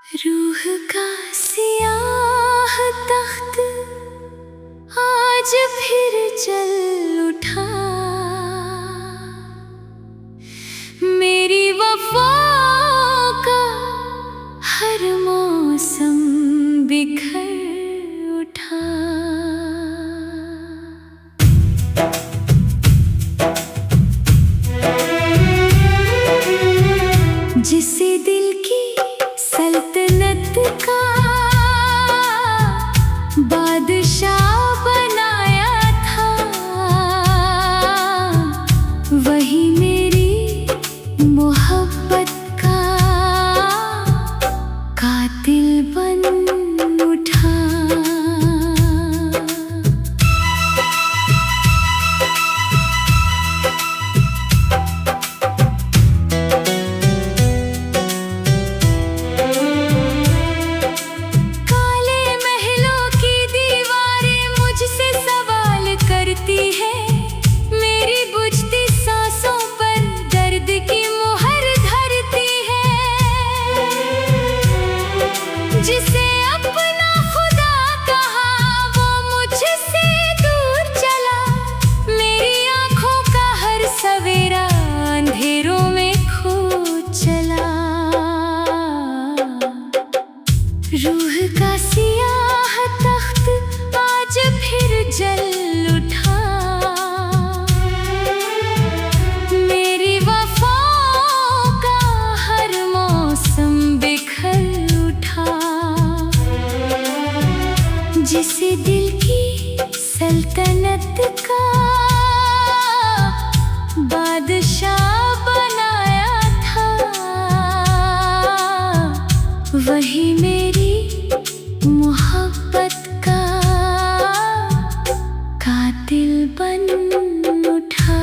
रूह का सियाह तख्त आज फिर चल उठा, मेरी वफा का हर मौसम बिखर उठा। जिसे दिल की सल्तनत का बादशाह बनाया था, वही मेरी मोहब्बत का कातिल बन उठा। जिसे अपना खुदा कहा वो मुझसे दूर चला, मेरी आँखों का हर सवेरा अंधेरों में खो चला। रूह का सियाह तख्त आज फिर जल उठा, मेरी वफाओं का हर मौसम बिखर उठा। जिसे दिल की सल्तनत का बादशाह बनाया था, वही मेरी मोहब्बत का कातिल बन उठा।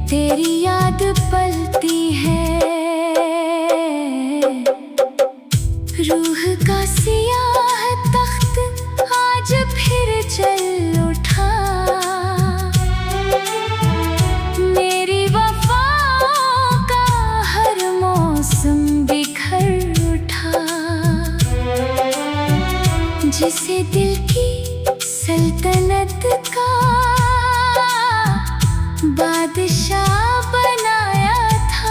तेरी याद पलती है, रूह का सियाह तख्त आज फिर चल उठा, मेरी वफाओं का हर मौसम बिखर उठा। जिसे दिल की सल्तनत का बादशाह बनाया था,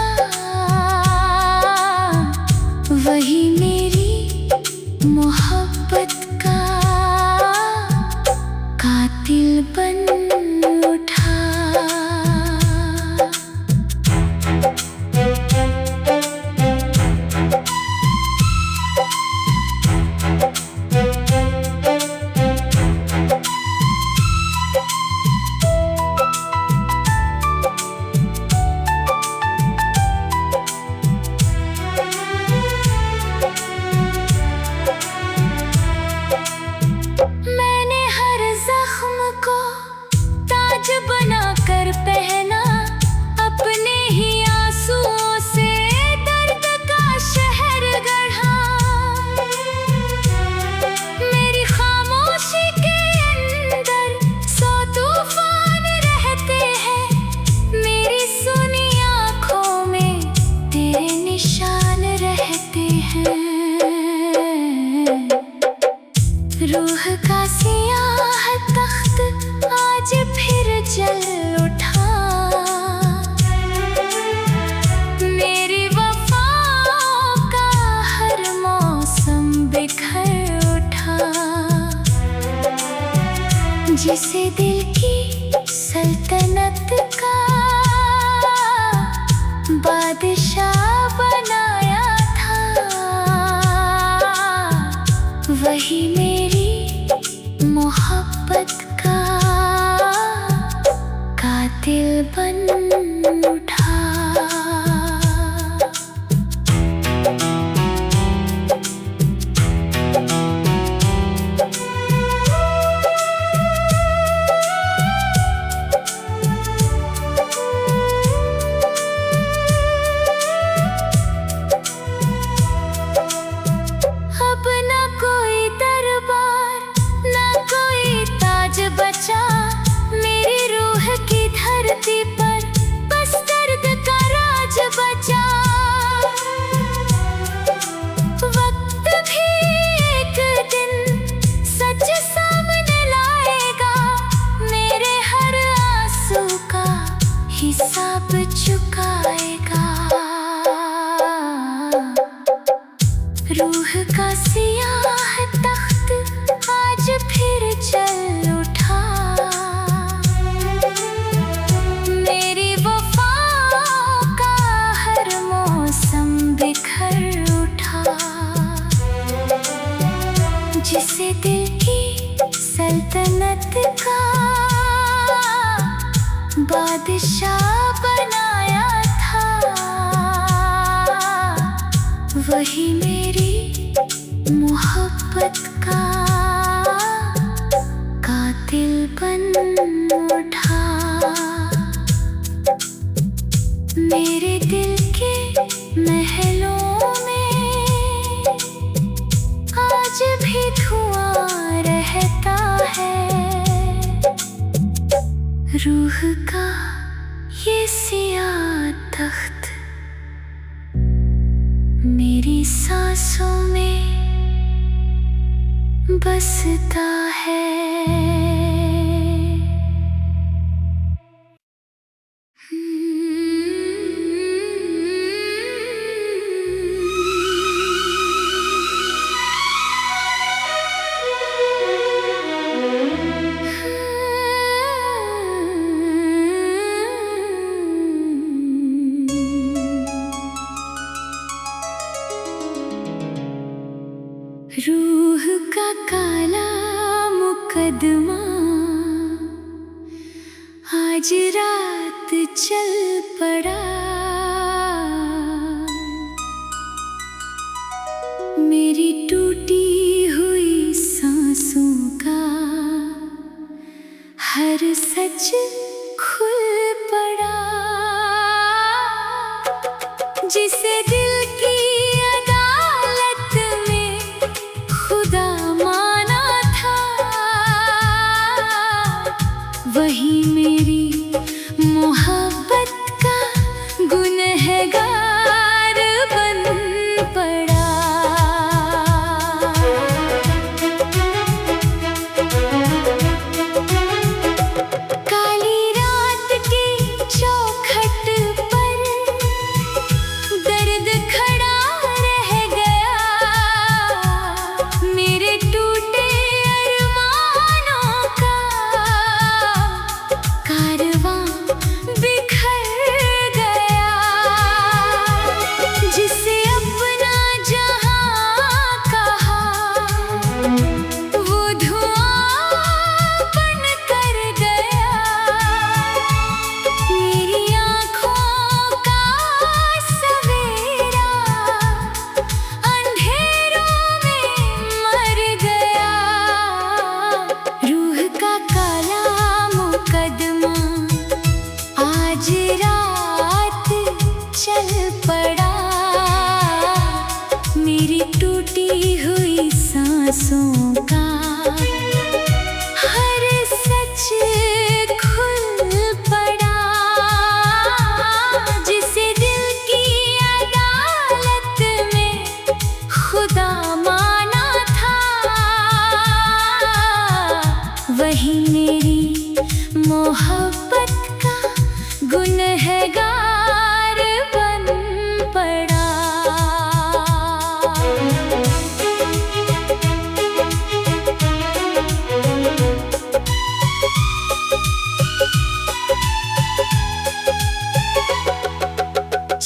हिसाब चुकाएगा। रूह का सियाह तख्त आज फिर चल उठा। मेरी वफाओं का हर मौसम बिखर उठा। जिसे दिल की सल्तनत का बादशाह बनाया था, वही मेरी मोहब्बत का कातिल बन उठा। मेरे दिल के महलों में आज भी धुआं रहता है। रूह का ये सियाह तख्त मेरी सांसों में बसता है। रूह का काला मुकदमा आज रात चल पड़ा। मेरी टूटी हुई सांसों का हर सच खुल पड़ा। जिसे दिल की अदालत में खुदा माना था, वही मेरी मोहब्बत का गुनहगार बन पड़ा। काली रात की चौखट पर दर्द खड़ा रह गया। मेरे टूटे अरमानों का कारवां बिखर गया। जिसे अपना जहां कहा, वो धुआं बन कर गया। मेरी आँखों का सवेरा अंधेरों में मर गया। रूह का काला मुकदमा आज रात चल पड़ा। मेरी टूटी हुई सांसों का हर सच खुल पड़ा। जिसे दिल की अदालत में खुदा माना था, वही मेरी मोहब्बत का गुनहगार बन पड़ा।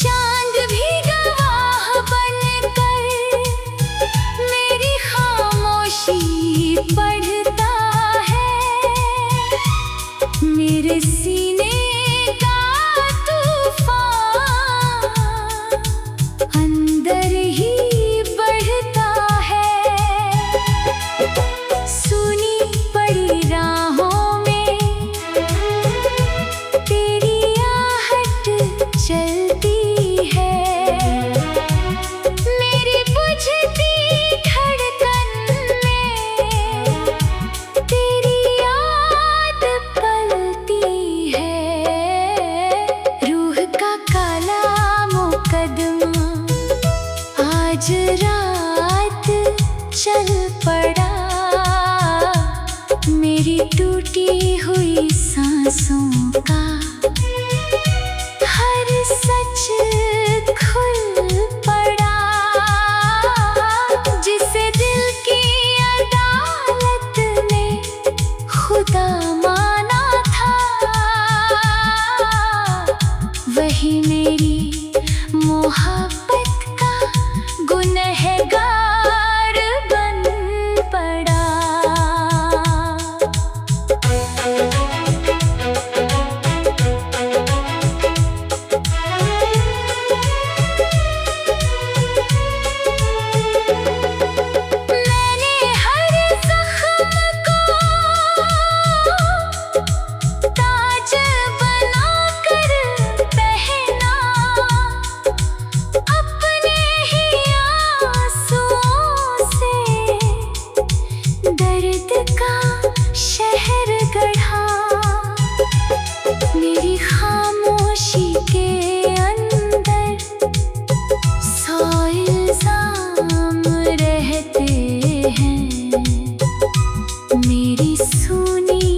चांद भी गवाह बनकर मेरी खामोशी पढ़ता है। मेरे सीने का तूफान अंदर ही बढ़ता है। सुनी पड़ी राहों में तेरी आहट चलती है। मेरी बुझती धड़कन में तेरी याद पलती है। रूह का काला मुकदमा आज रात चल पड़ा। मेरी टूटी हुई सांसों का वही मेरी मोहब्बत का गुनहगार बन पड़ा। मैंने हर जख्म को ताज बनाकर पहना, अपने ही आंसुओं से दर्द का शहर गढ़ा। मेरी खामोशी के अंदर 100 इल्जाम रहते हैं। मेरी सूनी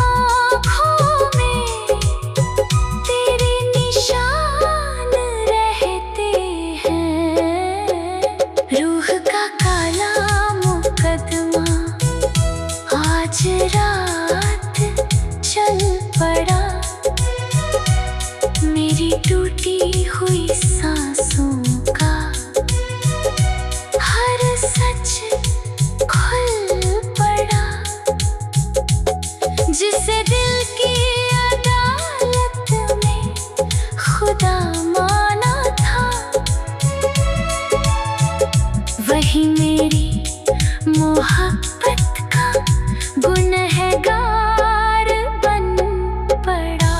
आँखों में तेरे निशान रहते हैं। रूह का काला मुकदमा आज रात चल पड़ा। मेरी टूटी हुई सांसों का हर सच खुल पड़ा। जिसे दिल की अदालत में खुदा माना था, वही मेरी मोहब्बत का गुनहगार बन पड़ा।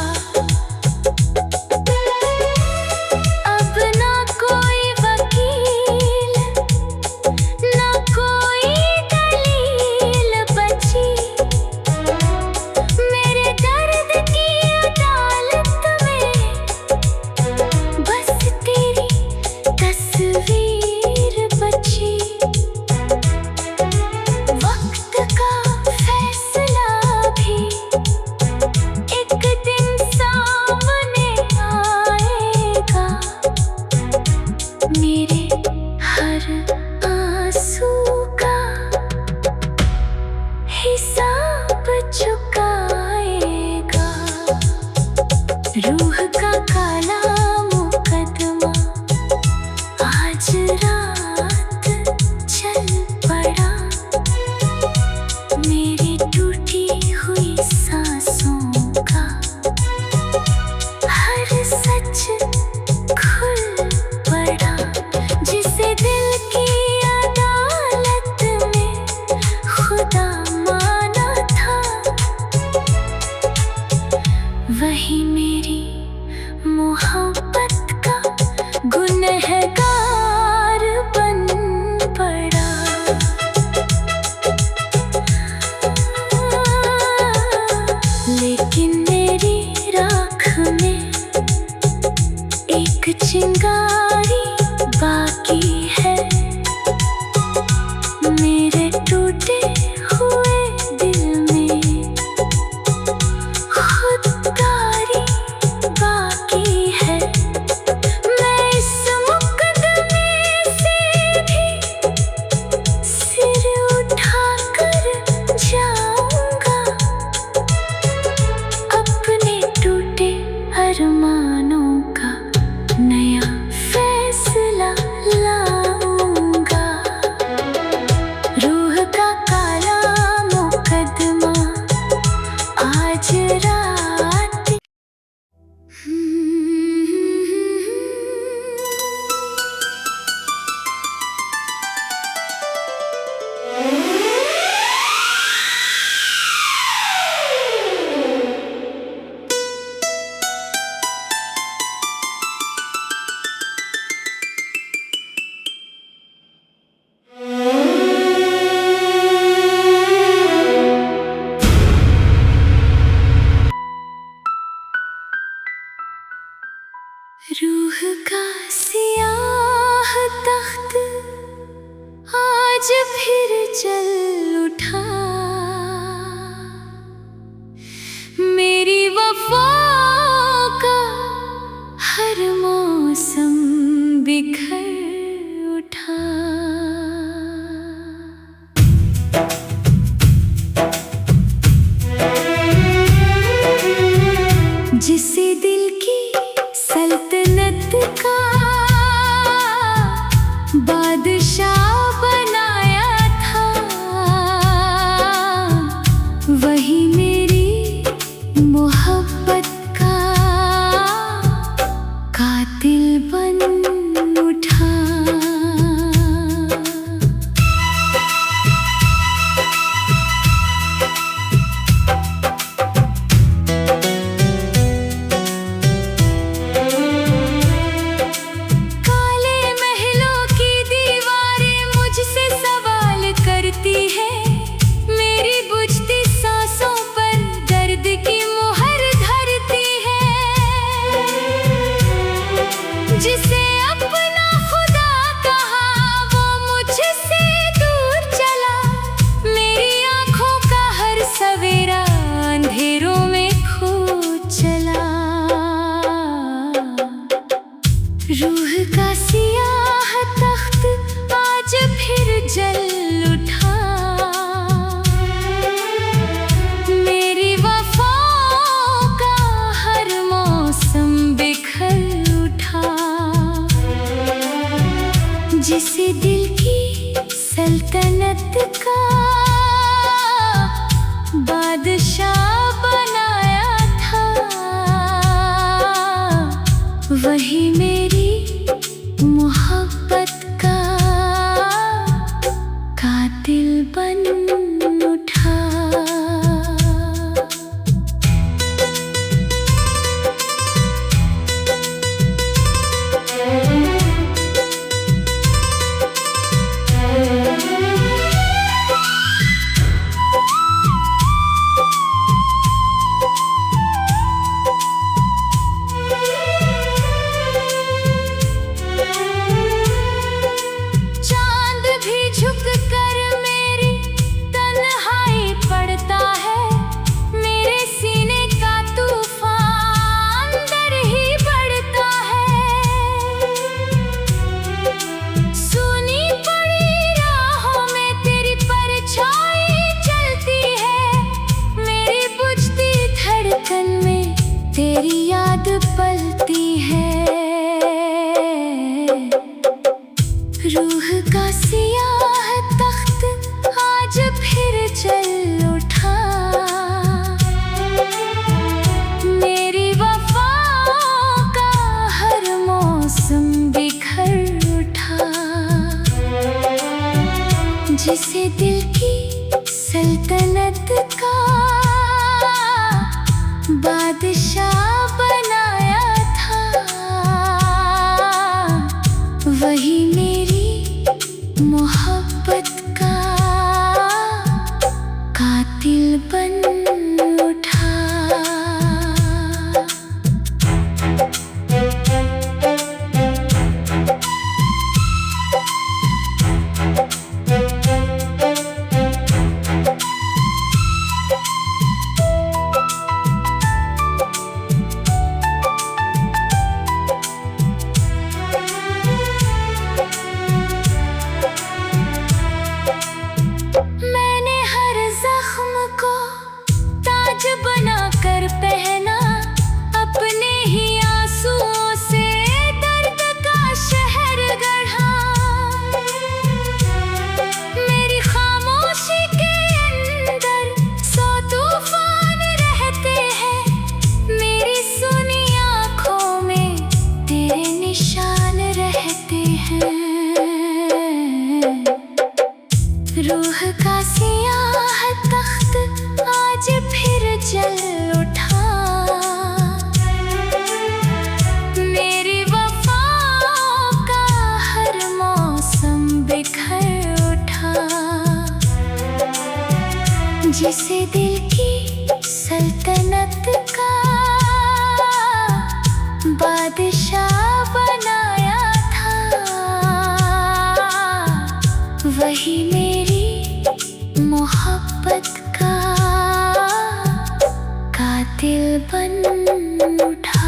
अब ना कोई वकील, ना कोई दलील बची। मेरे दर्द की अदालत में बस तेरी तस्वीर बची। वक्त का फैसला भी एक दिन सामने आएगा। मेरे हर आंसू का हिसाब चुकाएगा। रूह का काला मुकदमा आज रात चल पड़ा। मेरी टूटी हुई सांसों का हर सच खुल पड़ा। जिसे दिल की अदालत में खुदा माना था, वही मेरी मोहब्बत का गुनहगार बन पड़ा। लेकिन मेरी राख में एक चिंगारी बाकी है। मेरे टूटे हुए दिल में खुददारी बाकी है। मैं इस मुकदमे से भी सिर उठाकर जाऊंगा। अपने टूटे अरमानों का नया फैसला लाऊंगा। रूह का काला मुकदमा आज रात। रूह का सियाह तख्त आज फिर चल उठा। मेरी वफा का हर मौसम बिखर उठा। जिसे दिल की सल्तनत का बादशाह बनाया था। वही मेरी मोहब्बत का कातिल बन उठा। काले महलों की दीवारें मुझसे सवाल करती है। मेरी बुझती सांसों पर दर्द की मुहर धरती है। जिसे अपना खुदा कहा वो मुझसे दूर चला। मेरी आंखों का हर सवेरा अंधेरों में खो चला। रूह का सियाह तख्त आज फिर जल उठा। मेरी वफाओं का हर मौसम बिखर उठा। जिसे दिल की सल्तनत का बादशाह बनाया था। वही मेरी मोहब्बत का कातिल बन उठा। चांद भी झुक कर मेरी तन्हाई पड़ता है। मेरे सीने का तूफान अंदर ही बढ़ता है। सुनी पड़ी राहों में तेरी परछाई चलती है। मेरी बुझती धड़कन में तेरी याद पलती है। रूह का सियाह तख्त आज फिर जल उठा। मेरी वफाओं का हर मौसम बिखर उठा। जिसे दिल की सल्तनत का बादशाह बनाया था। वही मेरी मोहब्बत का कातिल बन उठा। मैंने हर जख्म को ताज बनाकर पहना। अपने ही आंसुओं से दर्द का शहर गढ़ा। मेरी खामोशी के अंदर 100 तूफान रहते हैं। मेरी सुनी आंखों में तेरे निशान रहते हैं। रूह का सियाह तख्त आज फिर जल उठा। मेरी वफाओं का हर मौसम बिखर उठा। जिसे दिल की सल्तनत का बादशाह बनाया था। वही मेरी मोहब्बत का कातिल बन उठा।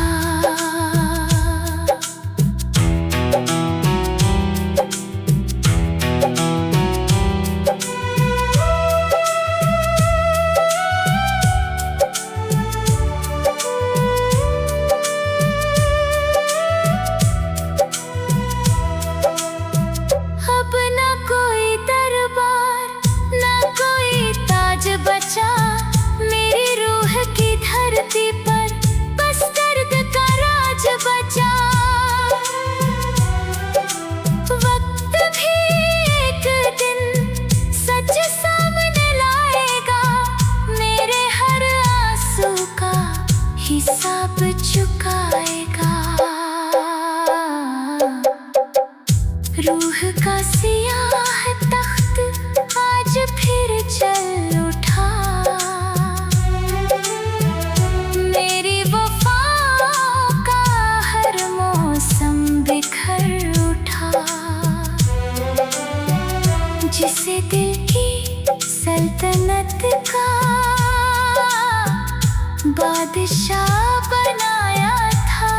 बादशाह बनाया था,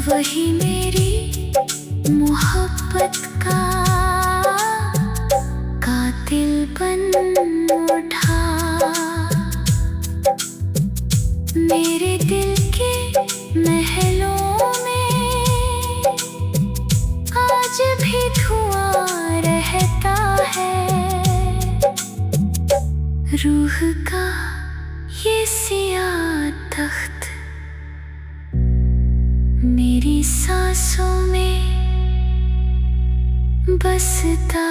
वही मेरी मोहब्बत का कातिल बन उठा। मेरे दिल के महलों में आज भी धुआं रहता है, रूह का ये सियाह तख्त मेरी सांसों में बसता